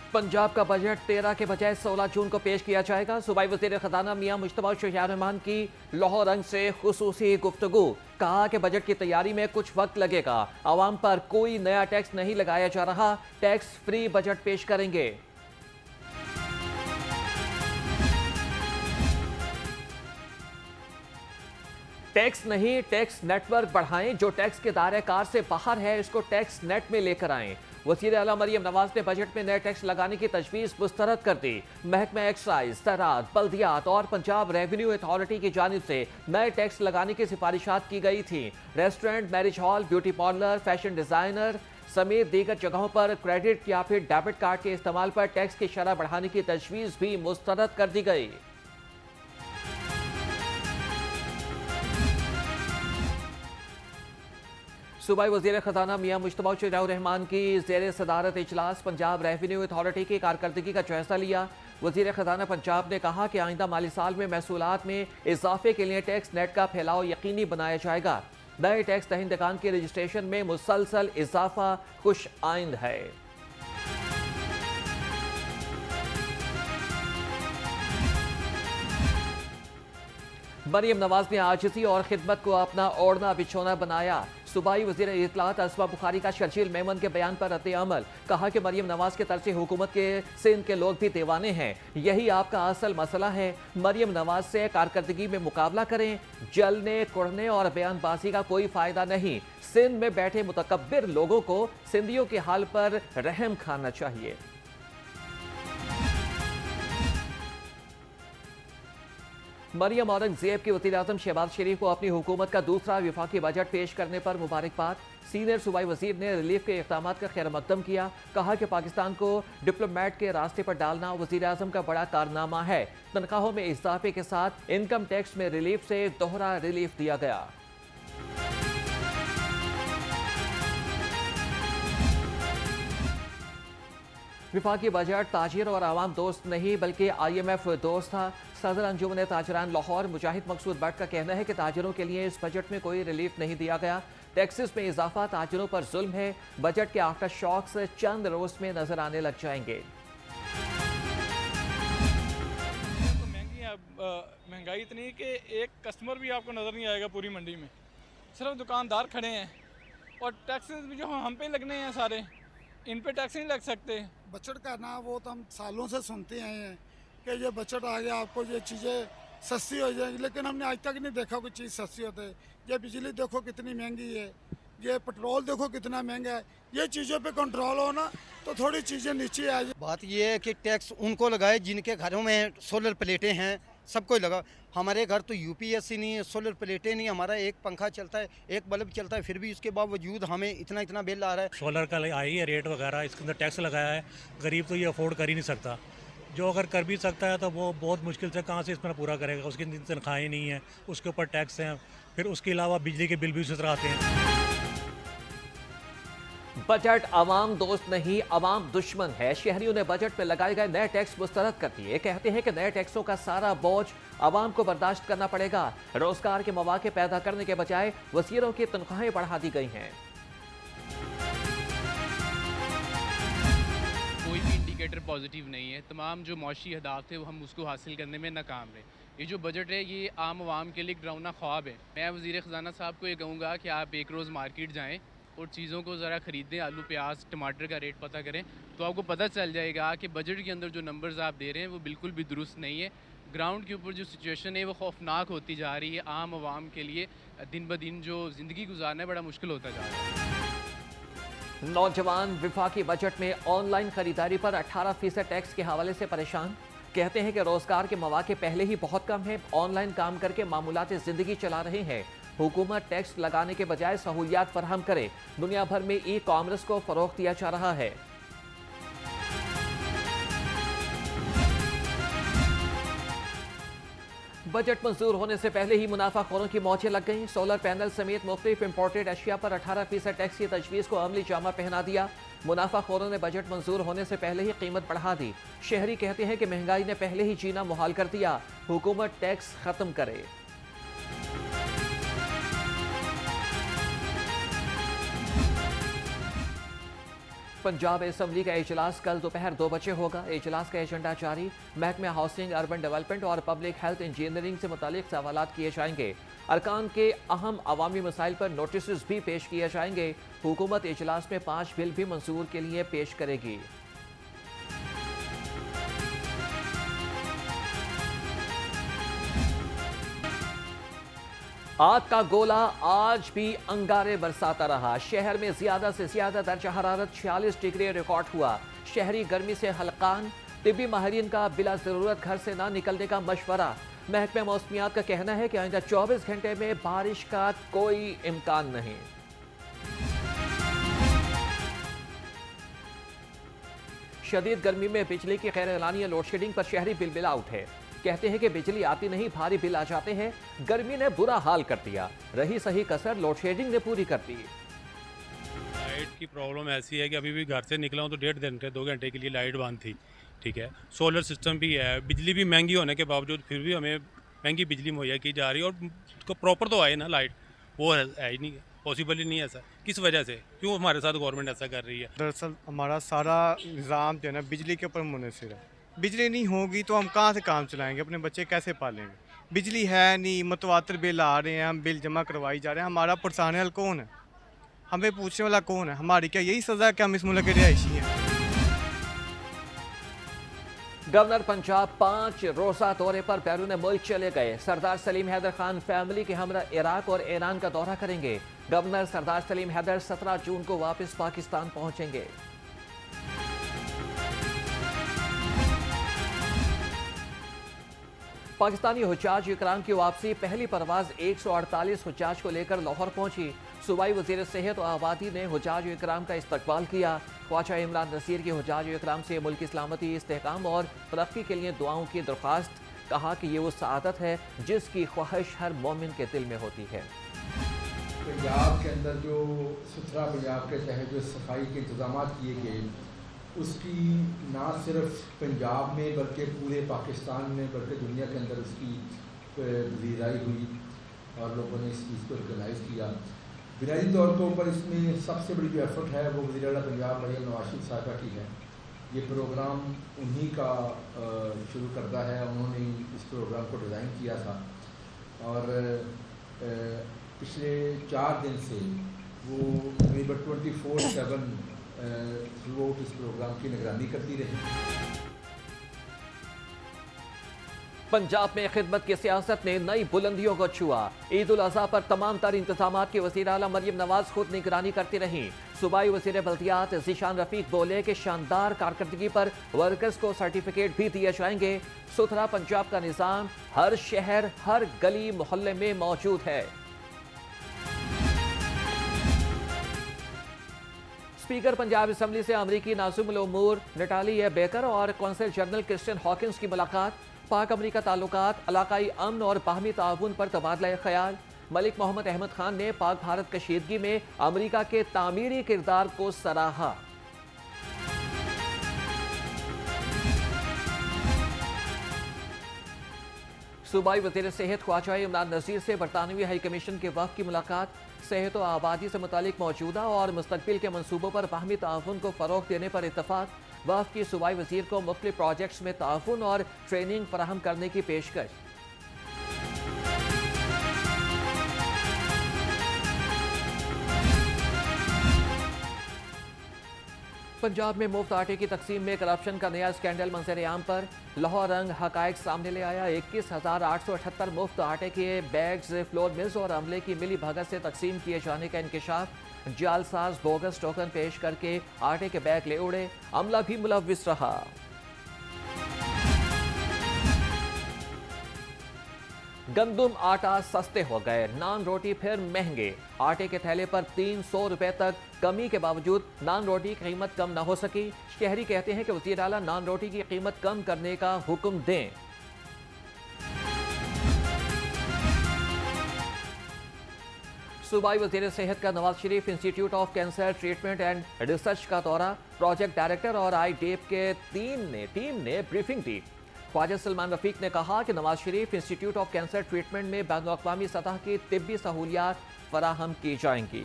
पंजाब का बजट 13 के बजाय 16 जून को पेश किया जाएगा। सूबाई वज़ीर ख़ज़ाना मियां मुश्तबा शहरियार रहमान की लाहौर रंग से खुसूसी गुफ्तगू। कहा कि बजट की तैयारी में कुछ वक्त लगेगा। आवाम पर कोई नया टैक्स नहीं लगाया जा रहा, टैक्स फ्री बजट पेश करेंगे। टैक्स नहीं, टैक्स नेटवर्क बढ़ाएं। जो टैक्स के दायरे कार से बाहर है, इसको टैक्स नेट में लेकर आएं। वज़ीर आला मरियम नवाज ने बजट में नए टैक्स लगाने की तजवीज़ मुस्तरद कर दी। महकमा एक्साइज, ज़राअत, बल्दियात और पंजाब रेवेन्यू अथॉरिटी की जानिब से नए टैक्स लगाने की सिफारिशात की गई थी। Restaurant, marriage hall, beauty parlour, fashion designer समेत दीगर जगहों पर क्रेडिट या फिर डेबिट कार्ड के इस्तेमाल पर टैक्स की शरह बढ़ाने की तजवीज़ भी मुस्तरद कर दी गई। सूबाई वज़ीर ख़ज़ाना मियां मुश्तबा शहरियार रहमान की ज़ेर सदारत इजलास पंजाब रेवेन्यू अथॉरिटी की कारकर्दगी का जायज़ा लिया। वज़ीर ख़ज़ाना पंजाब ने कहा कि आइंदा माली साल में महसूलात में इजाफे के लिए टैक्स नेट का फैलाव यकीनी बनाया जाएगा। नए टैक्स दहिंदगान के रजिस्ट्रेशन में मुसलसल इजाफा खुश आइंद है। मरियम नवाज ने आजिज़ी और खिदमत को अपना ओढ़ना बिछोना बनाया। सूबाई वज़ीर इत्तलात असमा बुखारी का शर्जील मेमन के बयान पर रद्द अमल। कहा कि मरियम नवाज के तरस हुकूमत के सिंध के लोग भी दीवाने हैं, यही आपका असल मसला है। मरियम नवाज से कारकर्दगी में मुकाबला करें। जलने, कुड़ने और बयानबाजी का कोई फ़ायदा नहीं। सिंध में बैठे मुतकब्बिर लोगों को सिंधियों के हाल पर रहम खाना चाहिए। मरियम औरंगजेब की वज़ीर आज़म शहबाज शरीफ को अपनी हुकूमत का दूसरा विफाकी बजट पेश करने पर मुबारकबाद। सीनियर सूबाई वज़ीर ने रिलीफ के इक़दाम का खैर मकदम किया। कहा कि पाकिस्तान को डिप्लोमेट के रास्ते पर डालना वज़ीर आज़म का बड़ा कारनामा है। तनख्वाहों में इजाफे के साथ इनकम टैक्स में रिलीफ से दोहरा रिलीफ दिया गया। विफाकी बजट ताजिर और आवाम दोस्त नहीं बल्कि IMF दोस्त था। सदर अंजुमन ताजरान लाहौर मुजाहिद मकसूद भट्ट का कहना है कि ताजिरों के लिए इस बजट में कोई रिलीफ नहीं दिया गया। टैक्सेस में इजाफा ताजिरों पर जुल्म है। बजट के आफ्टर शॉक्स चंद रोज में नजर आने लग जाएंगे। महंगाई इतनी है कि एक कस्टमर भी आपको नज़र नहीं आएगा पूरी मंडी में, सिर्फ दुकानदार खड़े हैं और टैक्सेस भी जो हम पे लगने हैं सारे, इन पे टैक्स नहीं लग सकते। बजट का ना वो तो हम सालों से सुनते आए हैं कि ये बजट आ गया आपको ये चीज़ें सस्ती हो जाएंगी, लेकिन हमने आज तक नहीं देखा कोई चीज़ सस्ती होते। ये बिजली देखो कितनी महंगी है, ये पेट्रोल देखो कितना महंगा है। ये चीज़ों पे कंट्रोल हो ना तो थोड़ी चीज़ें नीचे आ जाए। बात ये है कि टैक्स उनको लगाए जिनके घरों में सोलर प्लेटें हैं, सबको लगा। हमारे घर तो UPS नहीं है, सोलर प्लेटें नहीं, हमारा एक पंखा चलता है, एक बल्ब चलता है, फिर भी उसके बावजूद हमें इतना इतना बिल आ रहा है। सोलर का आई है रेट वगैरह, इसके अंदर टैक्स लगाया है। गरीब तो ये अफोर्ड कर ही नहीं सकता। जो अगर कर भी सकता है तो वो बहुत मुश्किल से कहाँ से इसमें पूरा करेगा। उसकी तनख्वाहें नहीं है, उसके ऊपर टैक्स हैं, फिर उसके अलावा बिजली के बिल भी उसी तरह आते हैं। बजट अवाम दोस्त नहीं, अवाम दुश्मन है। शहरियों ने बजट में लगाए गए नए टैक्स मुस्तरद कर दिए। कहते हैं कि नए टैक्सों का सारा बोझ अवाम को बर्दाश्त करना पड़ेगा। रोजगार के मौके पैदा करने के बजाय वज़ीरों की तनख्वाहें बढ़ा दी गई हैं। कोई भी इंडिकेटर पॉजिटिव नहीं है। तमाम जो मौशी अहदाफ थे वो हम उसको हासिल करने में नाकाम रहे। ये जो बजट है ये आम आवाम के लिए एक डरावना ख्वाब है। मैं वज़ीर ख़ज़ाना साहब को ये कहूँगा कि आप एक रोज़ मार्केट जाएँ और चीज़ों को ज़रा ख़रीदें, आलू प्याज टमाटर का रेट पता करें, तो आपको पता चल जाएगा कि बजट के अंदर जो नंबर्स आप दे रहे हैं वो बिल्कुल भी दुरुस्त नहीं है। ग्राउंड के ऊपर जो सिचुएशन है वो खौफनाक होती जा रही है। आम आवाम के लिए दिन ब दिन जो ज़िंदगी गुजारना है बड़ा मुश्किल होता जा रहा है। नौजवान विफाकी बजट में ऑनलाइन खरीदारी पर 18% टैक्स के हवाले से परेशान। कहते हैं कि रोजगार के मौके पहले ही बहुत कम है। ऑनलाइन काम करके मामूलात जिंदगी चला रहे हैं। हुकूमत टैक्स लगाने के बजाय सहूलियात फराहम करे। दुनिया भर में ई-कॉमर्स को फरोग दिया जा रहा है। बजट मंजूर होने से पहले ही मुनाफाखोरों की मौजें लग गईं। सोलर पैनल समेत मुख्तलिफ इंपोर्टेड अशिया पर 18% टैक्स की तजवीज़ को अमली जामा पहना दिया। मुनाफाखोरों ने बजट मंजूर होने से पहले ही कीमत बढ़ा दी। शहरी कहते हैं कि महंगाई ने पहले ही जीना मुहाल कर दिया। हुकूमत टैक्स खत्म करे। पंजाब असम्बली का इजलास कल दोपहर 2 बजे होगा। इजलास का एजेंडा जारी। महकमे हाउसिंग, अर्बन डेवलपमेंट और पब्लिक हेल्थ इंजीनियरिंग से मुतालिक सवालात किए जाएंगे। अरकान के अहम अवामी मसाइल पर नोटिस भी पेश किए जाएंगे। हुकूमत इजलास में 5 बिल भी मंजूर के लिए पेश करेगी। आग का गोला आज भी अंगारे बरसाता रहा। शहर में ज्यादा से ज्यादा दर्जा हरारत 46 डिग्री रिकॉर्ड हुआ। शहरी गर्मी से हलकान। तिब्बी माहिरीन का बिला जरूरत घर से ना निकलने का मशवरा। महकमा मौसमियात का कहना है कि आइंदा 24 घंटे में बारिश का कोई इम्कान नहीं। शदीद गर्मी में बिजली की गैर एलानिया लोडशेडिंग पर शहरी बिलबिला उठे। कहते हैं कि बिजली आती नहीं, भारी बिल आ जाते हैं। गर्मी ने बुरा हाल कर दिया। रही सही कसर लोडशेडिंग ने पूरी कर दी। लाइट की प्रॉब्लम ऐसी है कि अभी भी घर से निकला हूँ तो 1.5 घंटे 2 घंटे के लिए लाइट बंद थी। ठीक है, सोलर सिस्टम भी है, बिजली भी महंगी होने के बावजूद फिर भी हमें महंगी बिजली मुहैया की जा रही है। और उसको प्रॉपर तो आए ना लाइट, वो है ही नहीं, पॉसिबल ही नहीं है ऐसा। किस वजह से, क्यों हमारे साथ गवर्नमेंट ऐसा कर रही है? दरअसल हमारा सारा निज़ाम जो है ना बिजली के ऊपर मुनहसर है। बिजली नहीं होगी तो हम कहाँ से काम चलाएंगे, अपने बच्चे कैसे पालेंगे? बिजली है नहीं, मतवातर बिल आ रहे हैं, हम बिल जमा करवाई जा रहे हैं। हमारा पुरसान हल कौन है? हमें पूछने वाला कौन है? हमारी क्या यही सज़ा है कि हम इस मुल्क के रिहायशी हैं? गवर्नर पंजाब 5 रोज़ा दौरे पर बैरून मुल्क चले गए। सरदार सलीम हैदर खान फैमिली के हमरा इराक और ईरान का दौरा करेंगे। गवर्नर सरदार सलीम हैदर 17 जून को वापस पाकिस्तान पहुंचेंगे। पाकिस्तानी हुज्जाज इकराम की वापसी। पहली परवाज 148 हुज्जाज को लेकर लाहौर पहुंची। सूबाई वज़ीर सेहत और आबादी ने हुज्जाज इकराम का इस्तकबाल किया। ख्वाजा इमरान नज़ीर की हुज्जाज इकराम से मुल्क की सलामती, इस्तेहकाम और तरक्की के लिए दुआओं की दरख्वास्त। कहा कि ये वो सआदत है जिसकी ख्वाहिश हर मोमिन के दिल में होती है। पंजाब के अंदर जो सुथरा पंजाब के तहत जो सफाई के इंतजाम किए गए, उसकी ना सिर्फ पंजाब में बल्कि पूरे पाकिस्तान में बल्कि दुनिया के अंदर उसकी पजीराई हुई और लोगों ने इस चीज़ को रिकगनाइज़ किया। बुनियादी तौर के ऊपर इसमें सबसे बड़ी जो एफर्ट है वो वज़ीर आला पंजाब मरियम नवाज शरीफ साहिबा की है। ये प्रोग्राम उन्हीं का शुरू करता है। उन्होंने इस प्रोग्राम को डिज़ाइन किया था और पिछले 4 दिन से वो तकरीबन 24/7 थ्रू आउट इस प्रोग्राम की निगरानी करती रही। पंजाब में खिदमत की सियासत ने नई बुलंदियों को छुआ। ईद उल अज़हा पर तमाम तर इंतजाम की वज़ीर आला मरियम नवाज खुद निगरानी करती रहीं। सूबाई वज़ीर बल्दियात ज़ीशान रफ़ीक बोले कि शानदार कारकर्दगी पर वर्कर्स को सर्टिफिकेट भी दिए जाएंगे। सुथरा पंजाब का निज़ाम हर शहर, हर गली मोहल्ले में मौजूद है। स्पीकर पंजाब असम्बली से अमरीकी नाज़िमुल उमूर नटाली बेकर और कौंसल जनरल क्रिस्टियन हॉकिंस की मुलाकात। पाक अमरीका ताल्लुकात, इलाकाई अमन और बाहमी ताउन पर तबादला ख्याल। मलिक मोहम्मद अहमद खान ने पाक भारत कशीदगी में अमरीका के तामीरी किरदार को सराहा। सूबाई वज़ीर सेहत ख्वाजा इमरान नज़ीर से बरतानवी हाई कमीशन के वफ़द की मुलाकात। सेहत और आबादी से मुतालिक मौजूदा और मुस्तकबिल के मनसूबों पर बाहमी ताउन को फ़रोग़ देने पर इत्तफ़ाक़। वफ़द की सूबाई वज़ीर को मुख्तलिफ प्रोजेक्ट्स में ताउन और ट्रेनिंग फराहम करने की पेशकश। पंजाब में मुफ्त आटे की तकसीम में करप्शन का नया स्कैंडल मंजर आम पर। लाहौर रंग हकायक सामने ले आया। 21,878 मुफ्त आटे के बैग्स फ्लोर मिल्स और अमले की मिली भगत से तकसीम किए जाने का इंकशाफ। जालसाज बोगस टोकन पेश करके आटे के बैग ले उड़े। अमला भी मुलव्विस रहा। गंदुम आटा सस्ते हो गए, नान रोटी फिर महंगे। आटे के थैले पर 300 रुपए तक कमी के बावजूद नान रोटी की कीमत कम न हो सकी। शहरी कहते हैं कि वज़ीर आला नान रोटी की कीमत कम करने का हुक्म दें। सूबाई वज़ीर सेहत का Nawaz Sharif institute of cancer treatment and research का दौरा। प्रोजेक्ट डायरेक्टर और आईडेप के टीम ने ब्रीफिंग दी। ख्वाजा सलमान रफ़ीक ने कहा कि Nawaz Sharif institute of cancer treatment में बैनुल-अक़वामी सतह की तिब्बी सहूलियात फराहम की जाएंगी।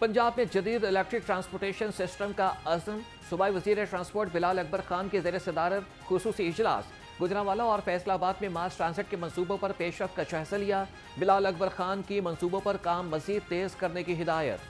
पंजाब में जदीद इलेक्ट्रिक ट्रांसपोर्टेशन सिस्टम का अज़म। सूबाई वज़ीर ट्रांसपोर्ट बिलाल अकबर खान के ज़ेर सदारत खुसूसी इजलास। गुजरांवाला और फैसलाबाद में मास ट्रांसिट के मंसूबों पर पेशरफ का जायजा लिया। बिलाल अकबर खान की मंसूबों पर काम मजीद तेज करने की हिदायत।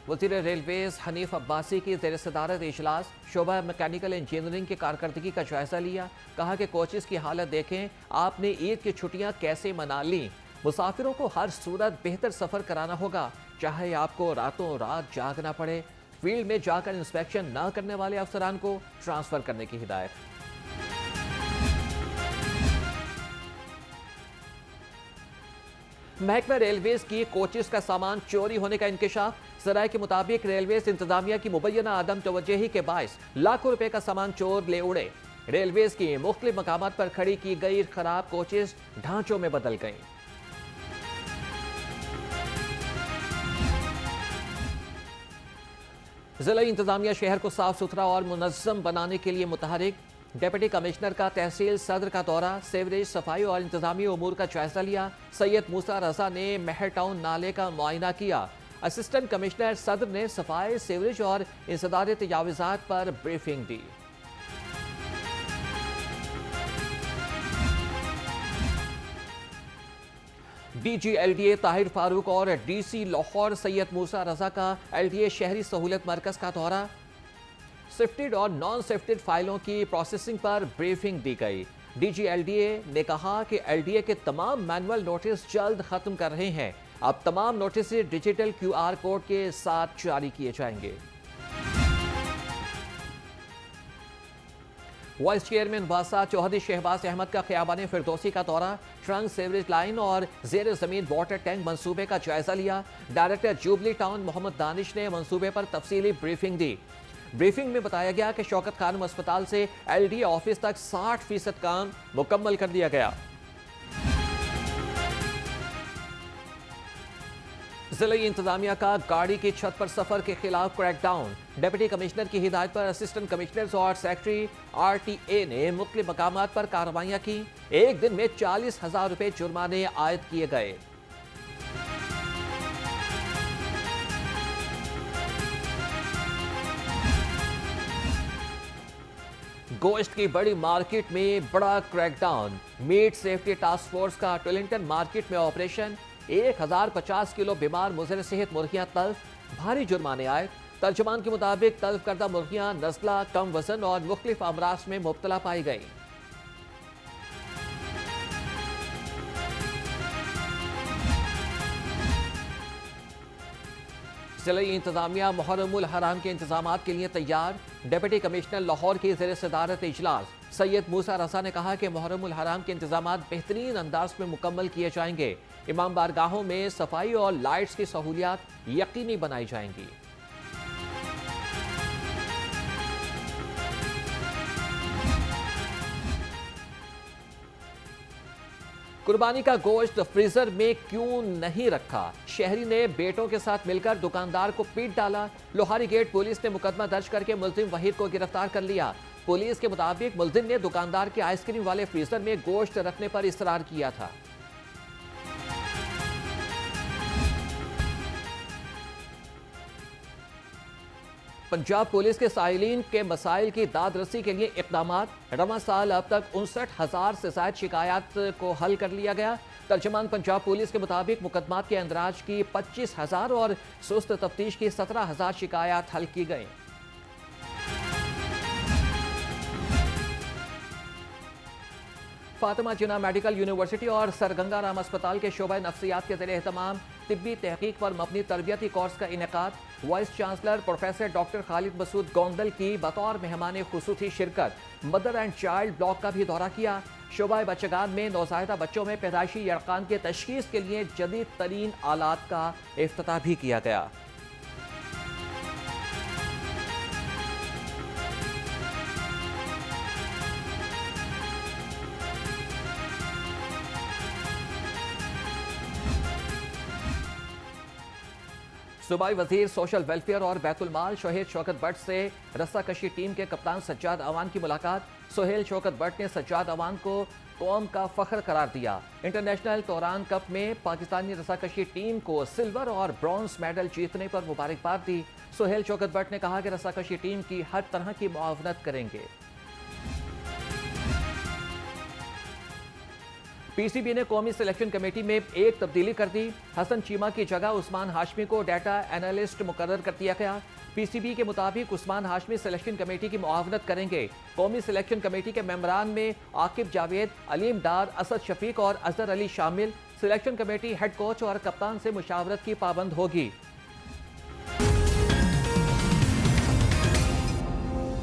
वज़ीर रेलवेज हनीफ अब्बासी की ज़ेर सदारत इजलास। शोबा मैकेनिकल इंजीनियरिंग की कारकर्दगी का जायजा लिया। कहा कि कोचेस की हालत देखें, आपने ईद की छुट्टियां कैसे मना ली। मुसाफिरों को हर सूरत बेहतर सफ़र कराना होगा, चाहे आपको रातों रात जागना पड़े। फील्ड में जाकर इंस्पेक्शन न करने वाले अफसरान को ट्रांसफर करने की हिदायत। महकमा रेलवेज की कोचेस का सामान चोरी होने का इंकशाफ। ज़राए के मुताबिक रेलवेज इंतजामिया की मुबैना आदम तवज्जोही के बायस लाखों रुपए का सामान चोर ले उड़े। रेलवेज की मुख्तलिफ मकामात पर खड़ी की गई खराब कोचेस ढांचों में बदल गईं। जिला इंतजामिया शहर को साफ सुथरा और मुनज़्ज़म बनाने के लिए मुतहरिक। डिप्टी कमिश्नर का तहसील सदर का दौरा, सेवरेज सफाई और इंतजामी उमूर का जायजा लिया। सैयद मूसा रजा ने महर टाउन नाले का मुआयना किया। असिस्टेंट कमिश्नर सदर ने सफाई, सेवरेज और इंसदाद तजावीज़ात पर ब्रीफिंग दी। DG LDA ताहिर फारूक और DC लाहौर सैयद मूसा रजा का LDA शहरी सहूलत मरकज का दौरा। शिफ्टेड और नॉन शिफ्टेड फाइलों की प्रोसेसिंग पर ब्रीफिंग दी गई। DG LDA ने कहा कि LDA के तमाम मैनुअल नोटिस जल्द खत्म कर रहे हैं। अब तमाम नोटिस डिजिटल QR कोड के साथ जारी किए जाएंगे। वाइस चेयरमैन वासा चौधरी शहबाज अहमद का खियाबान फिरदौसी का दौरा। ट्रंक सेवरेज लाइन और जेर जमीन वाटर टैंक मंसूबे का जायजा लिया। डायरेक्टर जुबली टाउन मोहम्मद दानिश ने मंसूबे पर तफसीली ब्रीफिंग दी। ब्रीफिंग में बताया गया कि शौकत खानम अस्पताल से LDA ऑफिस तक 60% काम मुकम्मल कर दिया गया। जिला इंतजामिया का गाड़ी की छत पर सफर के खिलाफ क्रैकडाउन। डिप्टी कमिश्नर की हिदायत पर असिस्टेंट कमिश्नर्स और सेक्रेटरी RTA ने मुख्तलिफ मकामात पर कार्रवाइयां की। एक दिन में 40,000 रुपए जुर्माने आयद किए गए। गोश्त की बड़ी मार्केट में बड़ा crackdown. Meat safety task force का टोलिंगटन मार्केट में ऑपरेशन। 1050 किलो बीमार मुज़र सेहत मुर्गियां तल्फ, भारी जुर्माने आए। तर्जुमान के मुताबिक तल्फ करदा मुर्गियां नस्ला, कम वजन और मुख्तलिफ अमराज में मुब्तला पाई गई। जिला इंतजामिया मुहर्रमुल हराम के इंतजाम के लिए तैयार। डिप्टी कमिश्नर लाहौर की ज़ेर सदारत इजलास। सैयद मूसा रजा ने कहा कि मुहर्रमुल हराम के इंतजाम बेहतरीन अंदाज में मुकम्मल किए जाएंगे। इमाम बारगाहों में सफाई और लाइट्स की सहूलियात यकीनी बनाई जाएंगी। कुर्बानी का गोश्त फ्रीजर में क्यों नहीं रखा? शहरी ने बेटों के साथ मिलकर दुकानदार को पीट डाला। लोहारी गेट पुलिस ने मुकदमा दर्ज करके मुलजिम वहीद को गिरफ्तार कर लिया। पुलिस के मुताबिक मुलजिम ने दुकानदार के आइसक्रीम वाले फ्रीजर में गोश्त रखने पर इसरार किया था। पंजाब पुलिस के साइलिन के मसाइल की दाद रसी के लिए इक़दामात। रवां साल अब तक 59,000 से ज़ायद शिकायत को हल कर लिया गया। तर्जुमान पंजाब पुलिस के मुताबिक मुकदमात के अंदराज की 25,000 और सुस्त तफ्तीश की 17,000 शिकायत हल की गई। फातिमा जिन्ना मेडिकल यूनिवर्सिटी और सरगंगा राम अस्पताल के शोबा नफ्सियात के ज़ेर एहतमाम तिब्बी तहकीक पर मबनी तरबियती कोर्स का इनेकाद। Vice chancellor professor doctor Khalid Masood Gondal की बतौर मेहमान खुसूसी शिरकत। मदर एंड चाइल्ड ब्लॉक का भी दौरा किया। शोबा बच्चेगान में नौज़ायदा बच्चों में पैदाइशी यरकान के तशखीस के लिए जदीद तरीन आलात का इफ्तिताह भी किया गया। सूबाई वजीर सोशल वेलफेयर और बैतुल माल शोहेल शौकत भट्ट से रस्साकशी टीम के कप्तान सज्जाद अवान की मुलाकात। सोहेल शौकत भट्ट ने सज्जाद अवान को कौम का फख्र करार दिया। इंटरनेशनल तोरान कप में पाकिस्तानी रस्साकशी टीम को सिल्वर और ब्रॉन्ज मेडल जीतने पर मुबारकबाद दी। सुहेल शौकत भट्ट ने कहा कि रस्साकशी टीम की हर तरह की मुआवनत करेंगे। पीसीबी ने कौमी सिलेक्शन कमेटी में एक तब्दीली कर दी। हसन चीमा की जगह उस्मान हाशमी को डाटा एनालिस्ट मुकर्रर कर दिया गया। पीसीबी के मुताबिक उस्मान हाशमी सिलेक्शन कमेटी की मुआवनत करेंगे। कौमी सिलेक्शन कमेटी के मेंबरान में आकिब जावेद, अलीम डार, असद शफीक और अजहर अली शामिल। सिलेक्शन कमेटी हेड कोच और कप्तान से मुशावरत की पाबंद होगी।